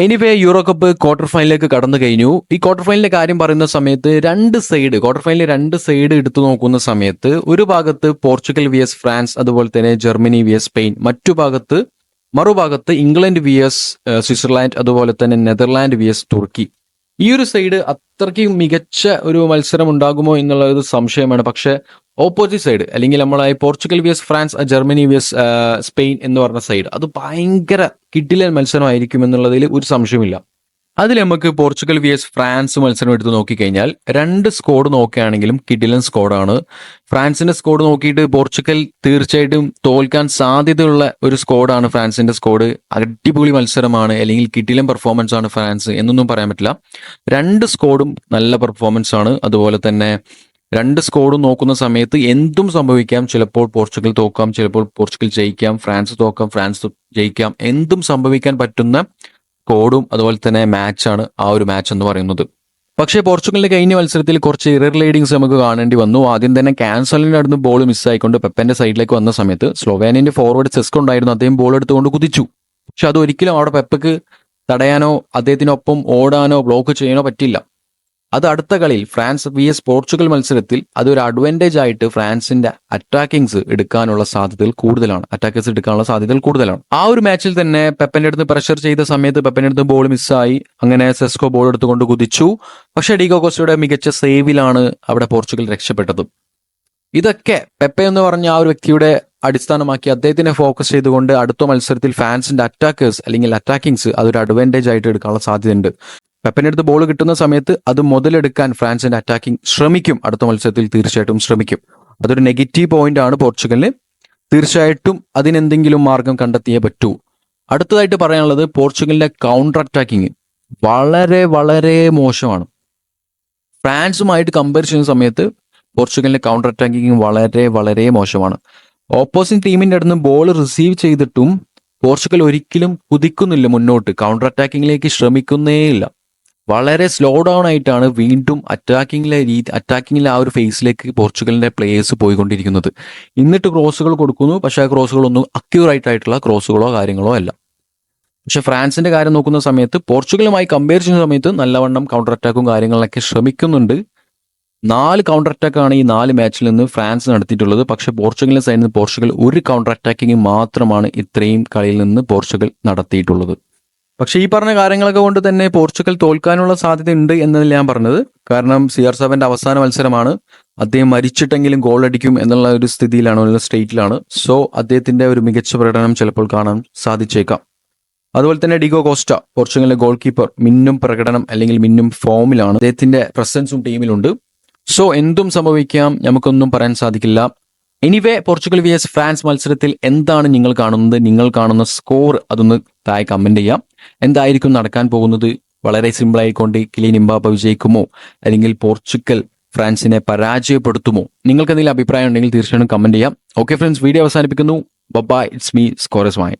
Anyway euro cup quarter ഫൈനലിലേക്ക് കടന്നു കഴിഞ്ഞു. ഈ ക്വാർട്ടർ ഫൈനലിന്റെ കാര്യം പറയുന്ന സമയത്ത് ക്വാർട്ടർ ഫൈനലിൽ രണ്ട് സൈഡ് എടുത്തു നോക്കുന്ന സമയത്ത് ഒരു ഭാഗത്ത് പോർച്ചുഗൽ വിയസ് ഫ്രാൻസ്, അതുപോലെ തന്നെ ജർമ്മനി വിയസ് സ്പെയിൻ, മറുഭാഗത്ത് ഇംഗ്ലണ്ട് വിയസ് സ്വിറ്റ്സർലാൻഡ്, അതുപോലെ തന്നെ നെതർലാൻഡ് വിയസ് തുർക്കി. ഈ ഒരു സൈഡ് അത്രയ്ക്ക് മികച്ച ഒരു മത്സരം ഉണ്ടാകുമോ എന്നുള്ള ഒരു സംശയമാണ്. പക്ഷെ ഓപ്പോസിറ്റ് സൈഡ്, അല്ലെങ്കിൽ നമ്മളായി പോർച്ചുഗൽ വിയസ് ഫ്രാൻസ്, ജർമ്മനി വിയസ് സ്പെയിൻ എന്ന് പറഞ്ഞ സൈഡ്, അത് ഭയങ്കര കിടിലൻ മത്സരമായിരിക്കും എന്നുള്ളതിൽ ഒരു സംശയമില്ല. അതിൽ നമുക്ക് പോർച്ചുഗൽ വിയസ് ഫ്രാൻസ് മത്സരം എടുത്ത് നോക്കിക്കഴിഞ്ഞാൽ രണ്ട് സ്കോഡ് നോക്കുകയാണെങ്കിലും കിടിലൻ സ്കോഡാണ്. ഫ്രാൻസിന്റെ സ്കോഡ് നോക്കിയിട്ട് പോർച്ചുഗൽ തീർച്ചയായിട്ടും തോൽക്കാൻ സാധ്യതയുള്ള ഒരു സ്കോഡാണ് ഫ്രാൻസിന്റെ സ്കോഡ്. അടിപൊളി മത്സരമാണ്, അല്ലെങ്കിൽ കിടിലൻ പെർഫോമൻസ് ആണ് ഫ്രാൻസ് എന്നൊന്നും പറയാൻ പറ്റില്ല. രണ്ട് സ്കോഡും നല്ല പെർഫോമൻസ് ആണ്. അതുപോലെ തന്നെ രണ്ട് സ്കോഡും നോക്കുന്ന സമയത്ത് എന്തും സംഭവിക്കാം. ചിലപ്പോൾ പോർച്ചുഗൽ തോക്കാം, ചിലപ്പോൾ പോർച്ചുഗൽ ജയിക്കാം, ഫ്രാൻസ് തോക്കാം, ഫ്രാൻസ് ജയിക്കാം. എന്തും സംഭവിക്കാൻ പറ്റുന്ന സ്കോഡും അതുപോലെ തന്നെ മാച്ചാണ് ആ ഒരു മാച്ച് എന്ന് പറയുന്നത്. പക്ഷേ പോർച്ചുഗലിന്റെ കഴിഞ്ഞ മത്സരത്തിൽ കുറച്ച് ഇറർലൈഡിങ്സ് നമുക്ക് കാണേണ്ടി വന്നു. ആദ്യം തന്നെ ക്യാൻസലിന്റെ അടുത്ത് ബോൾ മിസ്സായിക്കൊണ്ട് പെപ്പന്റെ സൈഡിലേക്ക് വന്ന സമയത്ത് സ്ലോവേനിയന്റെ ഫോർവേഡ് സെസ്കോ ഉണ്ടായിരുന്നു. അദ്ദേഹം ബോൾ എടുത്തുകൊണ്ട് കുതിച്ചു. പക്ഷെ അതൊരിക്കലും അവിടെ പെപ്പക്ക് തടയാനോ അദ്ദേഹത്തിനൊപ്പം ഓടാനോ ബ്ലോക്ക് ചെയ്യാനോ പറ്റില്ല. അത് അടുത്ത കളിയിൽ ഫ്രാൻസ് വിയസ് പോർച്ചുഗൽ മത്സരത്തിൽ അതൊരു അഡ്വാൻറ്റേജ് ആയിട്ട് ഫ്രാൻസിന്റെ അറ്റാക്കിങ്സ് എടുക്കാനുള്ള സാധ്യതകൾ കൂടുതലാണ്. ആ ഒരു മാച്ചിൽ തന്നെ പെപ്പന്റെ അടുത്ത് പ്രഷർ ചെയ്ത സമയത്ത് പെപ്പന്റെ അടുത്ത് ബോൾ മിസ്സായി. അങ്ങനെ സെസ്കോ ബോൾ എടുത്തുകൊണ്ട് കുതിച്ചു. പക്ഷേ ഡീഗോ കോസ്റ്റയുടെ മികച്ച സേവിലാണ് അവിടെ പോർച്ചുഗൽ രക്ഷപ്പെട്ടത്. ഇതൊക്കെ പെപ്പെ എന്ന് പറഞ്ഞ ആ ഒരു വ്യക്തിയുടെ അടിസ്ഥാനമാക്കി അദ്ദേഹത്തിനെ ഫോക്കസ് ചെയ്തുകൊണ്ട് അടുത്ത മത്സരത്തിൽ ഫ്രാൻസിന്റെ അറ്റാക്കേഴ്സ് അല്ലെങ്കിൽ അറ്റാക്കിങ്സ് അതൊരു അഡ്വാൻറ്റേജ് ആയിട്ട് എടുക്കാനുള്ള സാധ്യതയുണ്ട്. പെപ്പന്റെ അടുത്ത് ബോൾ കിട്ടുന്ന സമയത്ത് അത് മുതലെടുക്കാൻ ഫ്രാൻസിന്റെ അറ്റാക്കിംഗ് ശ്രമിക്കും. അടുത്ത മത്സരത്തിൽ തീർച്ചയായിട്ടും ശ്രമിക്കും. അതൊരു നെഗറ്റീവ് പോയിന്റ് ആണ് പോർച്ചുഗലിന്. തീർച്ചയായിട്ടും അതിനെന്തെങ്കിലും മാർഗം കണ്ടെത്തിയേ പറ്റൂ. അടുത്തതായിട്ട് പറയാനുള്ളത് പോർച്ചുഗലിന്റെ കൗണ്ടർ അറ്റാക്കിങ് വളരെ വളരെ മോശമാണ്. ഫ്രാൻസുമായിട്ട് കമ്പയർ ചെയ്യുന്ന സമയത്ത് പോർച്ചുഗലിന്റെ കൗണ്ടർ അറ്റാക്കിങ് വളരെ വളരെ മോശമാണ്. ഓപ്പോസിറ്റ് ടീമിന്റെ അടുത്ത് ബോൾ റിസീവ് ചെയ്തിട്ടും പോർച്ചുഗൽ ഒരിക്കലും കുതിക്കുന്നില്ല മുന്നോട്ട്, കൗണ്ടർ അറ്റാക്കിങ്ങിലേക്ക് ശ്രമിക്കുന്നേയില്ല. വളരെ സ്ലോ ഡൗൺ ആയിട്ടാണ് വീണ്ടും അറ്റാക്കിങ്ങിലെ ആ ഒരു ഫേസിലേക്ക് പോർച്ചുഗലിന്റെ പ്ലേയേഴ്സ് പോയിക്കൊണ്ടിരിക്കുന്നത്. എന്നിട്ട് ക്രോസുകൾ കൊടുക്കുന്നു, പക്ഷേ ആ ക്രോസുകളൊന്നും അക്യൂറേറ്റ് ആയിട്ടുള്ള ക്രോസുകളോ കാര്യങ്ങളോ അല്ല. പക്ഷെ ഫ്രാൻസിന്റെ കാര്യം നോക്കുന്ന സമയത്ത് പോർച്ചുഗലുമായി കമ്പയർ ചെയ്യുന്ന സമയത്ത് നല്ലവണ്ണം കൗണ്ടർ അറ്റാക്കും കാര്യങ്ങളൊക്കെ ശ്രമിക്കുന്നുണ്ട്. 4 കൗണ്ടർ അറ്റാക്കാണ് ഈ 4 മാച്ചിൽ നിന്ന് ഫ്രാൻസ് നടത്തിയിട്ടുള്ളത്. പക്ഷെ പോർച്ചുഗലിന്റെ സൈഡിൽ നിന്ന് പോർച്ചുഗൽ ഒരു കൗണ്ടർ അറ്റാക്കിങ് മാത്രമാണ് ഇത്രയും കളിയിൽ നിന്ന് പോർച്ചുഗൽ നടത്തിയിട്ടുള്ളത്. പക്ഷെ ഈ പറഞ്ഞ കാര്യങ്ങളൊക്കെ കൊണ്ട് തന്നെ പോർച്ചുഗൽ തോൽക്കാനുള്ള സാധ്യത ഉണ്ട് എന്നല്ല ഞാൻ പറഞ്ഞത്. കാരണം CR7 അവസാന മത്സരമാണ്. അദ്ദേഹം മരിച്ചിട്ടെങ്കിലും ഗോൾ അടിക്കും എന്നുള്ള ഒരു സ്ഥിതിയിലാണ്, സ്റ്റേറ്റിലാണ്. സോ അദ്ദേഹത്തിന്റെ ഒരു മികച്ച പ്രകടനം ചിലപ്പോൾ കാണാൻ സാധിച്ചേക്കാം. അതുപോലെ തന്നെ ഡീഗോ കോസ്റ്റ, പോർച്ചുഗലിലെ ഗോൾ കീപ്പർ, മിന്നും പ്രകടനം അല്ലെങ്കിൽ മിന്നും ഫോമിലാണ്. അദ്ദേഹത്തിന്റെ പ്രസൻസും ടീമിലുണ്ട്. സോ എന്തും സംഭവിക്കാം, നമുക്കൊന്നും പറയാൻ സാധിക്കില്ല. എനിവേ പോർച്ചുഗൽ വിയസ് ഫ്രാൻസ് മത്സരത്തിൽ എന്താണ് നിങ്ങൾ കാണുന്നത്? നിങ്ങൾ കാണുന്ന സ്കോർ അതൊന്ന് താഴെ കമന്റ് ചെയ്യാം. എന്തായിരിക്കും നടക്കാൻ പോകുന്നത്? വളരെ സിമ്പിൾ ആയിക്കൊണ്ട് കിലിയൻ എംബാപ്പെ വിജയിക്കുമോ, അല്ലെങ്കിൽ പോർച്ചുഗൽ ഫ്രാൻസിനെ പരാജയപ്പെടുത്തുമോ? നിങ്ങൾക്ക് എന്തെങ്കിലും അഭിപ്രായം ഉണ്ടെങ്കിൽ തീർച്ചയായും കമന്റ് ചെയ്യാം. ഓക്കെ ഫ്രണ്ട്സ്, വീഡിയോ അവസാനിപ്പിക്കുന്നു. Bye, it's me scores mine.